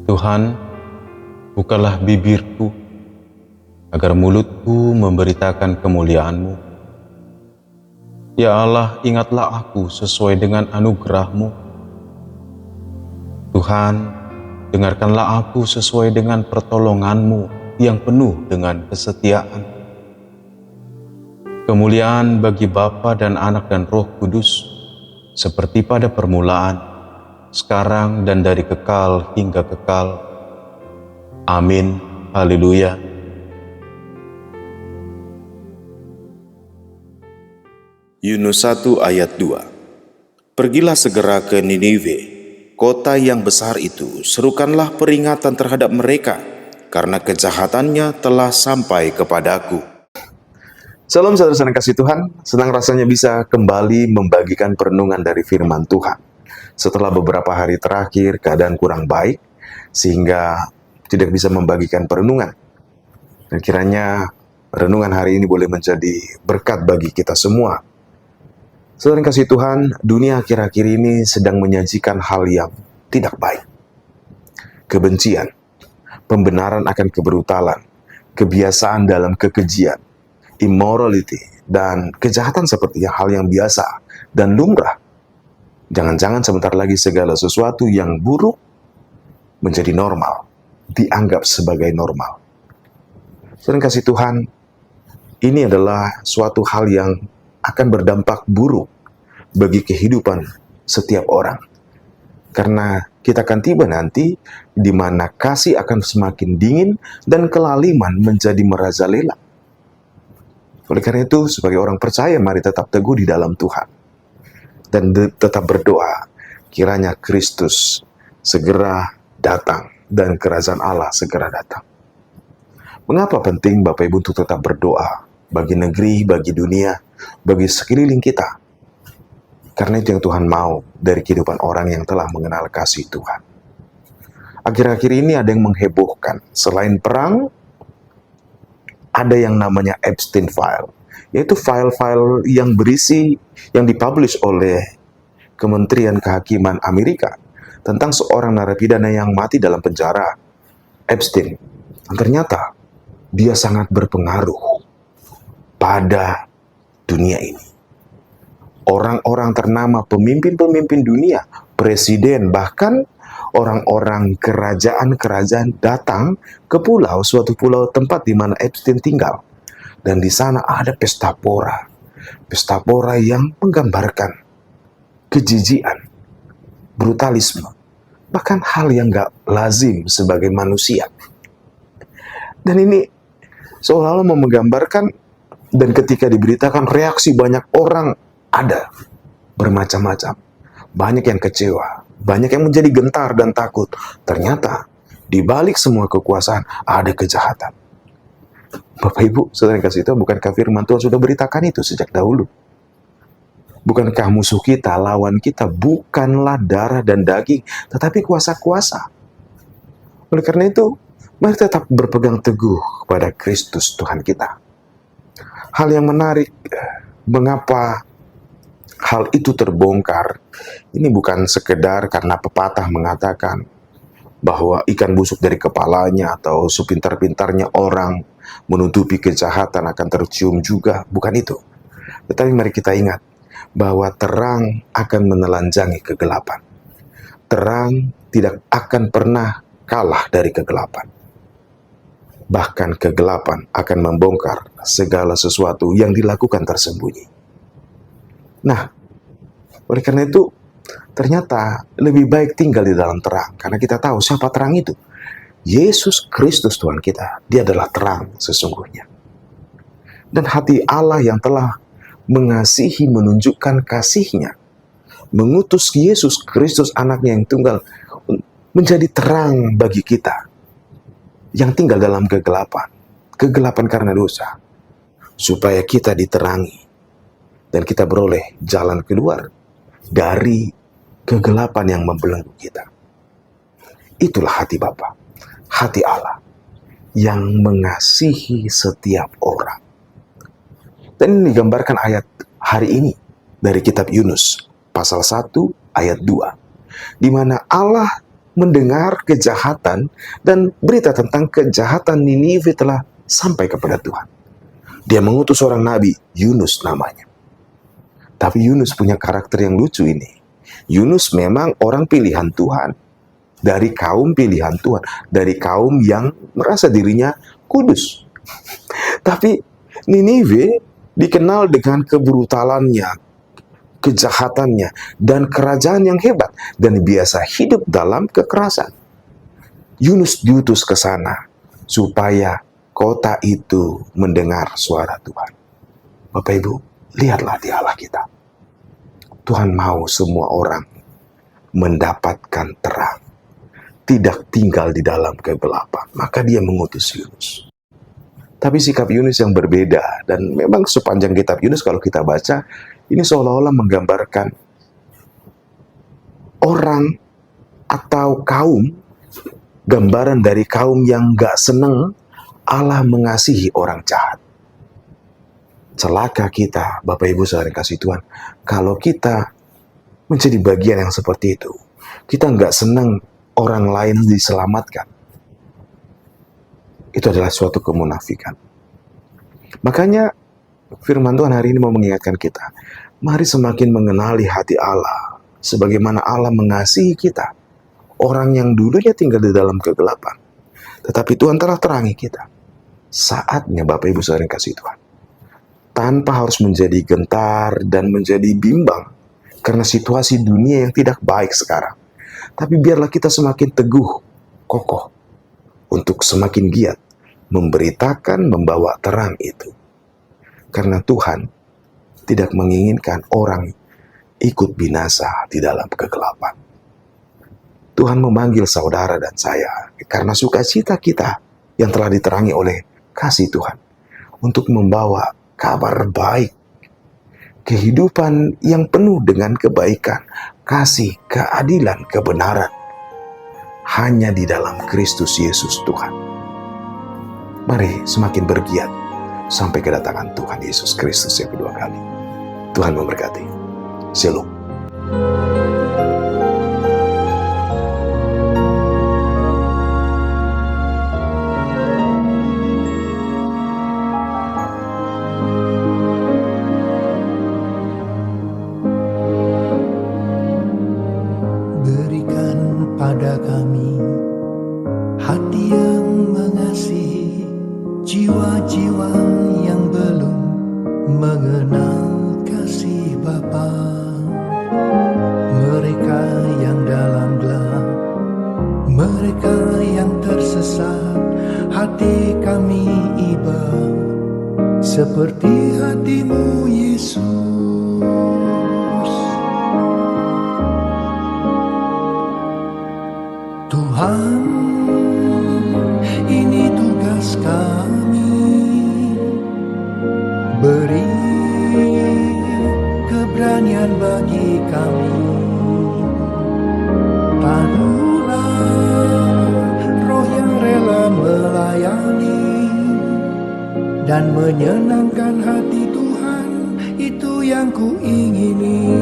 Tuhan, bukalah bibirku, agar mulutku memberitakan kemuliaan-Mu. Ya Allah, ingatlah aku sesuai dengan anugerah-Mu. Tuhan, dengarkanlah aku sesuai dengan pertolongan-Mu yang penuh dengan kesetiaan. Kemuliaan bagi Bapa dan Anak dan Roh Kudus, seperti pada permulaan, sekarang dan dari kekal hingga kekal. Amin. Haleluya. Yunus 1 ayat 2. Pergilah segera ke Niniwe, kota yang besar itu, serukanlah peringatan terhadap mereka, karena kejahatannya telah sampai kepadaku. Salam saudara-saudara kasih Tuhan, senang rasanya bisa kembali membagikan perenungan dari firman Tuhan. Setelah beberapa hari terakhir keadaan kurang baik, sehingga tidak bisa membagikan perenungan. Dan kiranya renungan hari ini boleh menjadi berkat bagi kita semua. Saudara yang kasih Tuhan, dunia akhir-akhir ini sedang menyajikan hal yang tidak baik. Kebencian, pembenaran akan kebrutalan, kebiasaan dalam kekejian, immorality, dan kejahatan seperti hal yang biasa dan lumrah. Jangan-jangan sebentar lagi segala sesuatu yang buruk menjadi normal, dianggap sebagai normal. Saudara kasih Tuhan, ini adalah suatu hal yang akan berdampak buruk bagi kehidupan setiap orang. Karena kita akan tiba nanti di mana kasih akan semakin dingin dan kelaliman menjadi merajalela. Oleh karena itu, sebagai orang percaya, mari tetap teguh di dalam Tuhan. Dan tetap berdoa, kiranya Kristus segera datang dan kerajaan Allah segera datang. Mengapa penting Bapak Ibu untuk tetap berdoa bagi negeri, bagi dunia, bagi sekeliling kita? Karena itu yang Tuhan mau dari kehidupan orang yang telah mengenal kasih Tuhan. Akhir-akhir ini ada yang menghebohkan. Selain perang, ada yang namanya Epstein File, yaitu file-file yang berisi, yang dipublish oleh Kementerian Kehakiman Amerika tentang seorang narapidana yang mati dalam penjara, Epstein. Dan ternyata dia sangat berpengaruh pada dunia ini. Orang-orang ternama, pemimpin-pemimpin dunia, presiden, bahkan orang-orang kerajaan-kerajaan datang ke suatu pulau tempat di mana Epstein tinggal. Dan di sana ada pesta pora. Pesta pora yang menggambarkan kejijian, brutalisme, bahkan hal yang gak lazim sebagai manusia. Dan ini seolah-olah menggambarkan, dan ketika diberitakan reaksi banyak orang ada bermacam-macam. Banyak yang kecewa, banyak yang menjadi gentar dan takut. Ternyata di balik semua kekuasaan ada kejahatan. Bapak Ibu, saudara yang kasih Tuhan, bukankah firman Tuhan sudah beritakan itu sejak dahulu? Bukankah musuh kita, lawan kita, bukanlah darah dan daging, tetapi kuasa-kuasa? Oleh karena itu, mari tetap berpegang teguh kepada Kristus Tuhan kita. Hal yang menarik, mengapa hal itu terbongkar, ini bukan sekedar karena pepatah mengatakan bahwa ikan busuk dari kepalanya atau sepintar-pintarnya orang menutupi kejahatan akan tercium juga. Bukan itu. Tetapi mari kita ingat bahwa terang akan menelanjangi kegelapan. Terang tidak akan pernah kalah dari kegelapan. Bahkan kegelapan akan membongkar segala sesuatu yang dilakukan tersembunyi. Nah, oleh karena itu, ternyata lebih baik tinggal di dalam terang. Karena kita tahu siapa terang itu. Yesus Kristus Tuhan kita. Dia adalah terang sesungguhnya. Dan hati Allah yang telah mengasihi, menunjukkan kasih-Nya, mengutus Yesus Kristus anaknya yang tunggal menjadi terang bagi kita yang tinggal dalam kegelapan. Kegelapan karena dosa. Supaya kita diterangi. Dan kita beroleh jalan keluar dari kegelapan yang membelenggu kita. Itulah hati Bapa, hati Allah. yang mengasihi setiap orang. Dan ini digambarkan ayat hari ini dari kitab Yunus, pasal 1 ayat 2, di mana Allah mendengar kejahatan dan berita tentang kejahatan Ninive telah sampai kepada Tuhan. Dia mengutus seorang nabi, Yunus namanya. Tapi Yunus punya karakter yang lucu ini. Yunus memang orang pilihan Tuhan, dari kaum pilihan Tuhan, dari kaum yang merasa dirinya kudus. Tapi Ninive dikenal dengan kebrutalannya, kejahatannya, dan kerajaan yang hebat, dan biasa hidup dalam kekerasan. Yunus diutus ke sana supaya kota itu mendengar suara Tuhan. Bapak Ibu, lihatlah di Allah kita. Tuhan mau semua orang mendapatkan terang, tidak tinggal di dalam kegelapan. Maka dia mengutus Yunus. Tapi sikap Yunus yang berbeda, dan memang sepanjang kitab Yunus kalau kita baca, ini seolah-olah menggambarkan orang atau kaum, gambaran dari kaum yang gak seneng Allah mengasihi orang jahat. Celaka kita, Bapak Ibu saudara kasih Tuhan, kalau kita menjadi bagian yang seperti itu. Kita nggak senang orang lain diselamatkan. Itu adalah suatu kemunafikan. Makanya firman Tuhan hari ini mau mengingatkan kita, mari semakin mengenali hati Allah, sebagaimana Allah mengasihi kita, orang yang dulunya tinggal di dalam kegelapan, tetapi Tuhan telah terangi kita. Saatnya Bapak Ibu saudara yang kasih Tuhan, tanpa harus menjadi gentar dan menjadi bimbang karena situasi dunia yang tidak baik sekarang, tapi biarlah kita semakin teguh, kokoh, untuk semakin giat memberitakan, membawa terang itu. Karena Tuhan tidak menginginkan orang ikut binasa di dalam kegelapan. Tuhan memanggil saudara dan saya karena sukacita kita yang telah diterangi oleh kasih Tuhan untuk membawa kabar baik, kehidupan yang penuh dengan kebaikan, kasih, keadilan, kebenaran, hanya di dalam Kristus Yesus Tuhan. Mari semakin bergiat sampai kedatangan Tuhan Yesus Kristus yang kedua kali. Tuhan memberkati. Shalom. Berikan pada kami hati yang mengasihi jiwa-jiwa yang belum mengenal kasih Bapa. Mereka yang dalam gelap, mereka yang tersesat, hati kami iba seperti hatimu Yesus. Tuhan, ini tugas kami, beri keberanian bagi kami, tanuhlah roh yang rela melayani dan menyenangkan hati Tuhan, itu yang ku ingini.